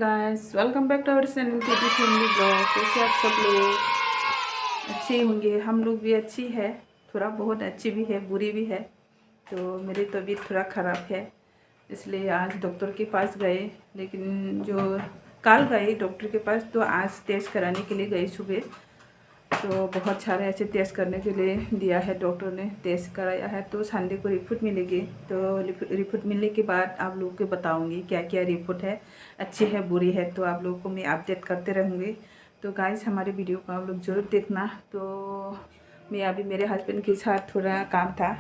Guys, welcome back to our channel KT family blog. कैसे आप सब लोग? अच्छे होंगे। हम लोग भी अच्छी है, थोड़ा बहुत अच्छी भी है, बुरी भी है। तो मेरी तबीयत थोड़ा ख़राब है, इसलिए आज डॉक्टर के पास गए। लेकिन जो कल गए डॉक्टर के पास, तो आज टेस्ट कराने के लिए गई सुबह। तो बहुत सारे ऐसे टेस्ट करने के लिए दिया है डॉक्टर ने। टेस्ट कराया है तो संडे को रिपोर्ट मिलेगी। तो रिपोर्ट मिलने के बाद आप लोगों को बताऊंगी क्या क्या रिपोर्ट है, अच्छी है बुरी है। तो आप लोगों को मैं अपडेट करते रहूँगी। तो गाइस, हमारे वीडियो को आप लोग ज़रूर देखना। तो मैं अभी मेरे हस्बैंड के साथ थोड़ा काम था,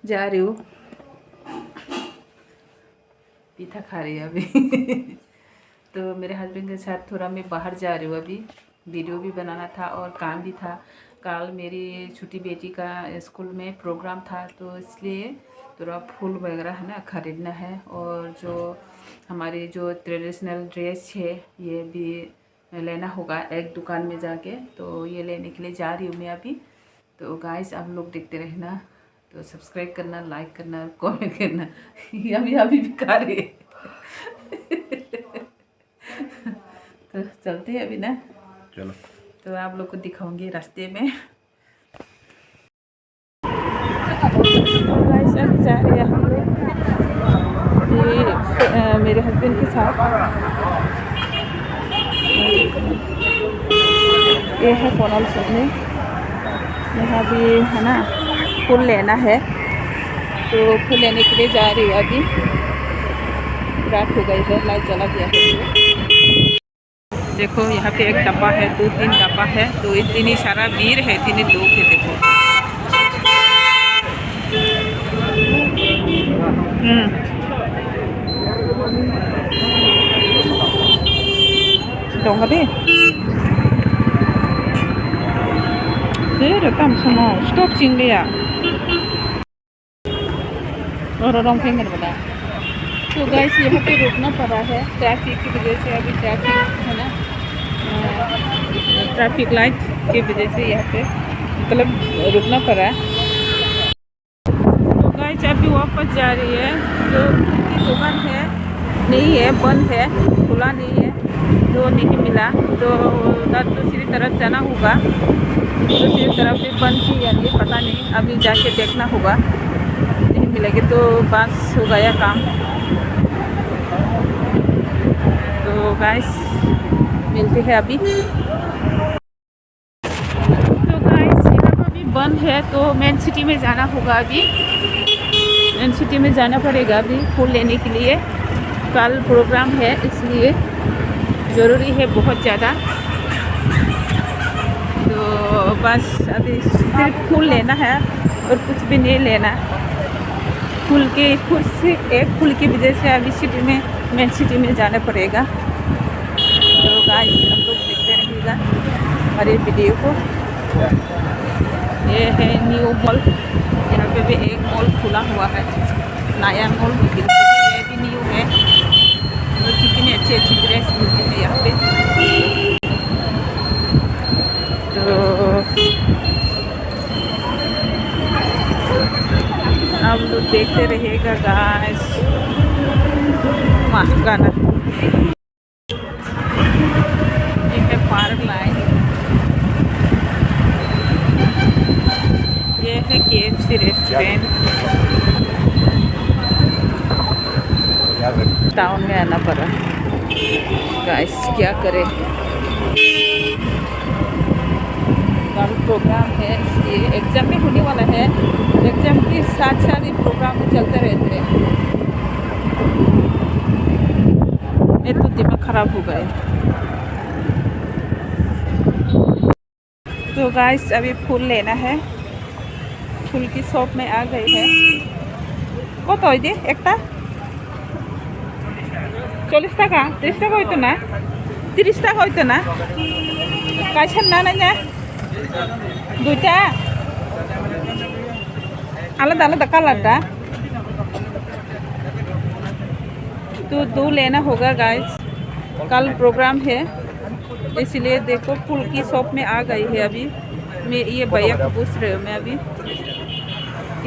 जा रही हूँ। पीठा खा रही है अभी तो मेरे हस्बैंड के साथ थोड़ा मैं बाहर जा रही हूँ अभी। वीडियो भी बनाना था और काम भी था। कल मेरी छोटी बेटी का स्कूल में प्रोग्राम था, तो इसलिए थोड़ा फूल वगैरह है ना ख़रीदना है। और जो हमारी जो ट्रेडिशनल ड्रेस है ये भी लेना होगा एक दुकान में जाके। तो ये लेने के लिए जा रही हूँ मैं अभी। तो गाइस, आप लोग देखते रहना। तो सब्सक्राइब करना, लाइक करना, कमेंट करना अभी भी खा रही है तो चलते हैं अभी ना, चलो। तो आप लोग को दिखाऊंगी रास्ते में। गाइस, अभी जा रहे हैं हम लोग मेरे हस्बैंड के साथ। ये है कोनल सुनने, यहाँ भी है ना फूल लेना है। तो फूल लेने के लिए जा रही हूँ अभी। रात हो गई है, लाइट जला दिया है। देखो यहाँ पे एक डब्बा है, 2-3 डब्बा है। तो इतनी सारा भीड़ है, इतने लोग है। देखो dongali det tam sama stop ching dia और रंग फेंगने वाला। तो गाइस, यहाँ पे रुकना पड़ा है ट्रैफिक की वजह से। अभी ट्रैफिक है ना, ट्रैफिक लाइट की वजह से यहाँ पे मतलब रुकना पड़ा है। तो गाइस, अभी वापस जा रही है। जो दुकान है नहीं है, बंद है, खुला नहीं है, तो नहीं मिला। तो उधर दूसरी तरफ जाना होगा। दूसरी तरफ भी बंद थी या नहीं पता नहीं, अभी जाके देखना होगा। नहीं मिलेगी तो बस हो गया काम। तो गाइस, मिलते हैं अभी। तो गाइस, यहाँ पर भी बंद है, तो मेन सिटी में जाना होगा अभी। मेन सिटी में जाना पड़ेगा अभी फूल लेने के लिए। कल प्रोग्राम है, इसलिए ज़रूरी है बहुत ज़्यादा। तो बस अभी सिर्फ फूल लेना है और कुछ भी नहीं लेना। फूल से एक फूल की वजह से अभी सिटी में, मेन सिटी में जाना पड़ेगा। तो गाइस, हम लोग देखते रहिएगा हमारे वीडियो को। ये है न्यू मॉल, यहाँ पे भी एक मॉल खुला हुआ है, नया मॉल। ये भी न्यू है। तो कितनी अच्छी अच्छी ड्रेस मिलती है यहाँ पे। तो आप लोग देखते रहिएगा गाइस। माफ करना, ये है पार्क लाइन। ये है KFC रेस्टोरेंट। टाउन में आना पड़ा गाइस, क्या करें। कल प्रोग्राम है, इसलिए एग्ज़ाम भी होने वाला है। एग्ज़ाम के साथ साथ ही प्रोग्राम चलते रहते हैं। मेरे तो दिमाग ख़राब हो गए। तो गाइस, अभी फूल लेना है। फूल की शॉप में आ गई है। कत दे एक 40 টাকা 30 টাকা হইতো না, 30 টাকা হইতো না। কাইছেন না না দুইটা আলাদা আলাদা কালারটা। तो 2 लेना होगा गाइस। कल प्रोग्राम है, इसलिए देखो फूल की शॉप में आ गई है अभी। मैं ये भैया को पूछ रही हूँ मैं अभी।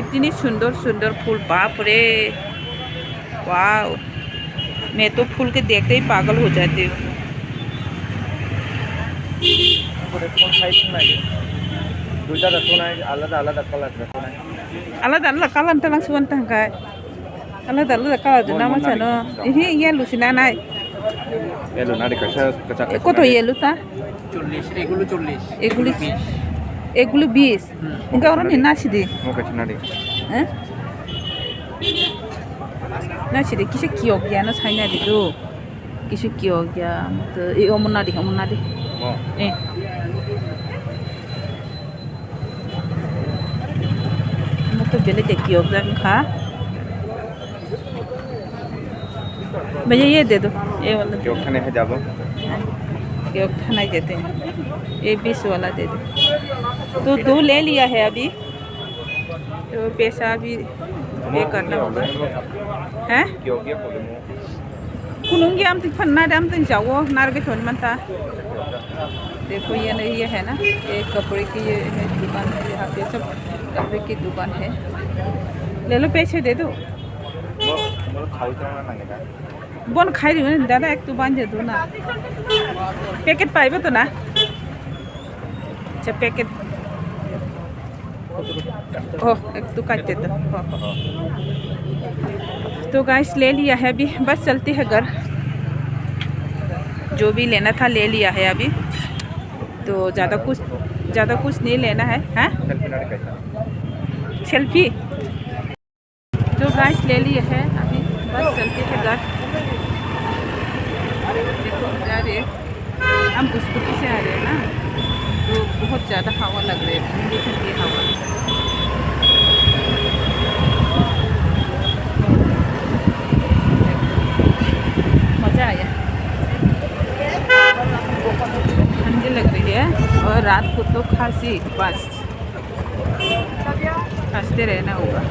इतनी सुंदर सुंदर फूल, बाप रे, वाह। मैं तो फूल के देखते ही पागल हो जाती हूँ। आलादा आलादा कालार तलां सुवन तंगाय आलादा आलादा कालार जो नामा चनो इही ये लुसिना नाय येलो ना देखा कच्चा কত येलो ता 40 এগুলো 40 এগুলো এগুলো 20 ইনকা ওরা নিনা সিদি mau kacang nadi হ্যাঁ না সিদি কিসে কিয়ক গিয়া না ছাইনা দিদো কিছু কিয়ক গিয়া তো এই অমনা দি mau এ মতো বেলে তে কিয়ক জান খা भैया ये दे दो ये वाला क्यों खाने है जाबो ये खाना ही देते हैं ये 20 वाला दे दो तो 2 ले लिया है अभी तो पैसा अभी पे करना होगा हैं क्यों क्या बोले मो कुलूंगी हम तो फन्ना दाम तो जाओ नार के छोड़ मनता देखो ये नहीं ये है ना ये कपड़े की ये है दुकान है यहाँ पे सब कपड़े की दुकान है ले लो पैसे दे दो मो खाई तो ना लगेगा बन खाई रही हूँ दादा एक तो बांध दो ना पैकेट पाइबो तो ना अच्छा पैकेट ओह एक तो काट देता तो गाइस ले लिया है अभी बस चलती है घर जो भी लेना था ले लिया है अभी तो ज़्यादा कुछ नहीं लेना है हैं सेल्फी तो गाइस ले लिए है अभी बस चलते हैं घर देखो जा रहे हम स्कूटी से आ रहे हैं ना तो बहुत ज़्यादा हवा लग रही है ठंडी ठंडी हवा मज़ा आया ठंडी लग रही है और रात को तो खांसी बस खांसते रहना होगा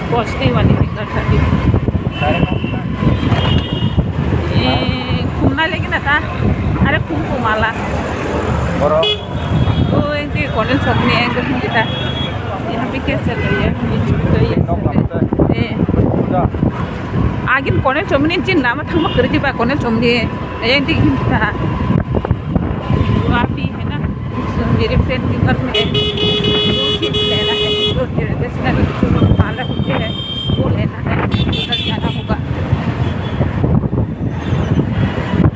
पहुँचने वाली थी घर ठंडी घूमना लेकिन था अरे घूमाला तो इनके कॉलेज सपने हैं था यहाँ पे क्या चल रही है आगे कॉलेज चमनी जिन नाम था मैं कर दी बा कॉलेज चमनी ये देखी था आप ही है ना मेरे फ्रेंड के घर में लेना है तो माला है वो लेना है उधर जाना होगा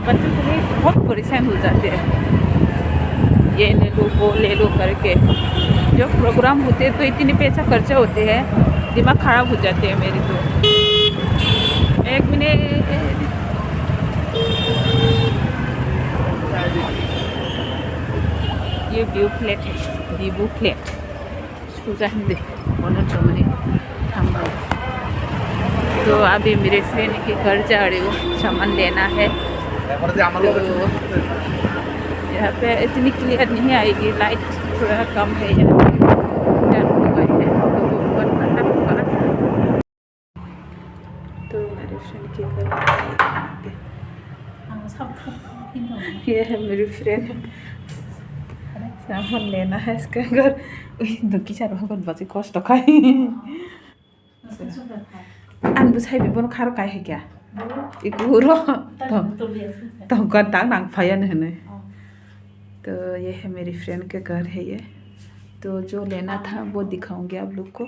बच्चों को भी बहुत परेशान हो जाते हैं ये ले लो वो ले लो करके जो प्रोग्राम होते हैं तो इतने पैसा खर्चा होते हैं दिमाग ख़राब हो जाते हैं मेरी तो एक मिनट ये व्यू फ्लैट है वीवू फ्लैट सुजानदे बोलो चमनी थम्बा तो अभी मेरे फ्रेंड के घर जा रही हूँ सामान लेना है तो यहाँ पे इतनी क्लियर नहीं आएगी लाइट थोड़ा कम है यहाँ पे तो मेरे फ्रेंड के घर ये है मेरी फ्रेंड सामान लेना है इसका घर दुखी चार भाग बचे कष्ट खाए अनबुझाई बेबन खार काय है क्या इकुरो तो गंदा नांग फायन है तो ये है मेरी फ्रेंड के घर है ये तो जो लेना था वो दिखाऊंगी आप लोग को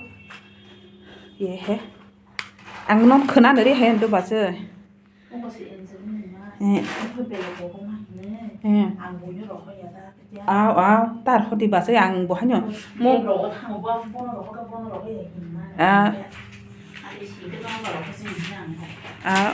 ये है आंगनों खना नरे है तो बस आओ तार होती बस आंग बहान्यो मो आ